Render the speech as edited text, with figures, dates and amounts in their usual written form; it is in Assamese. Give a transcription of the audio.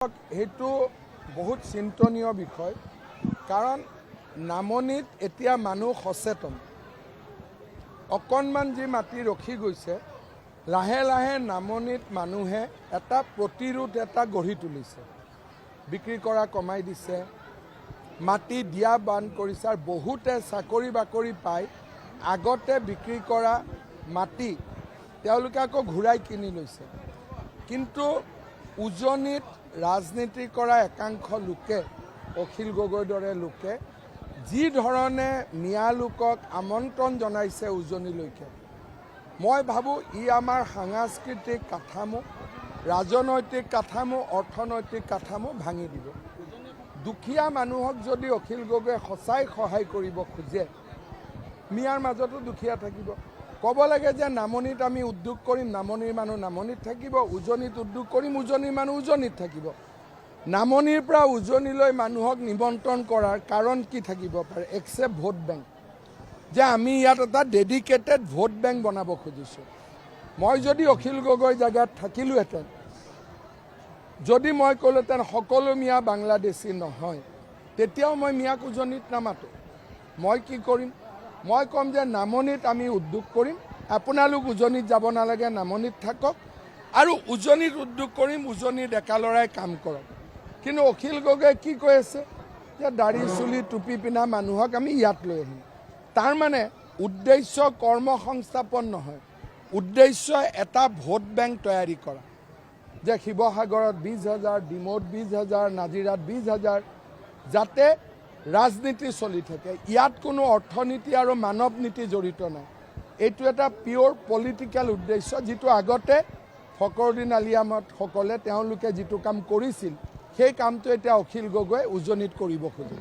সেইটো বহুত চিন্তনীয় বিষয় কাৰণ নামনিত এতিয়া মানুহ সচেতন অকণমান যি মাটি ৰখি গৈছে লাহে লাহে নামনিত মানুহে এটা প্ৰতিৰোধ এটা গঢ়ি তুলিছে বিক্ৰী কৰা কমাই দিছে মাটি দিয়া বান কৰিছে আৰু বহুতে চাকৰি বাকৰি পাই আগতে বিক্ৰী কৰা মাটি তেওঁলোকে আকৌ ঘূৰাই কিনি লৈছে কিন্তু উজনিত ৰাজনীতি কৰা একাংশ লোকে অখিল গগৈৰ দৰে লোকে যি ধৰণে মিয়া লোকক আমন্ত্ৰণ জনাইছে উজনিলৈকে মই ভাবোঁ ই আমাৰ সাংস্কৃতিক কাঠামো ৰাজনৈতিক কাঠামো অৰ্থনৈতিক কাঠামো ভাঙি দিব দুখীয়া মানুহক যদি অখিল গগৈয়ে সঁচাই সহায় কৰিব খোজে মিয়াৰ মাজতো দুখীয়া থাকিব ক'ব লাগে যে নামনিত আমি উদ্যোগ কৰিম নামনিৰ মানুহ নামনিত থাকিব উজনিত উদ্যোগ কৰিম উজনিৰ মানুহ উজনিত থাকিব নামনিৰ পৰা উজনিলৈ মানুহক নিমন্ত্ৰণ কৰাৰ কাৰণ কি থাকিব পাৰে এক্সেপ্ট ভোট বেংক যে আমি ইয়াত এটা ডেডিকেটেড ভোট বেংক বনাব খুজিছোঁ মই যদি অখিল গগৈ জেগাত থাকিলোহেঁতেন যদি মই ক'লোহেঁতেন সকলো মিয়া বাংলাদেশী নহয় তেতিয়াও মই মিয়াক উজনিত নামাতোঁ মই কি কৰিম মই ক'ম যে নামনিত আমি উদ্যোগ কৰিম আপোনালোক উজনিত যাব নালাগে নামনিত থাকক আৰু উজনিত উদ্যোগ কৰিম উজনিৰ ডেকা ল'ৰাই কাম কৰক কিন্তু অখিল গগৈয়ে কি কৈ আছে যে দাড়ি চুলি টুপি পিন্ধা মানুহক আমি ইয়াত লৈ আহিম তাৰমানে উদ্দেশ্য কৰ্ম সংস্থাপন নহয় উদ্দেশ্য এটা ভোট বেংক তৈয়াৰী কৰা যে শিৱসাগৰত 20,000 ডিমৌত 20,000 নাজিৰাত 20,000 যাতে ৰাজনীতি চলি থাকে ইয়াত কোনো অৰ্থনীতি আৰু মানৱ নীতি জড়িত নাই এইটো এটা পিয়ৰ পলিটিকেল উদ্দেশ্য যিটো আগতে ফখৰুদ্দিন আলি আহমদসকলে তেওঁলোকে যিটো কাম কৰিছিল সেই কামটো এতিয়া অখিল গগৈয়ে উজনিত কৰিব খোজে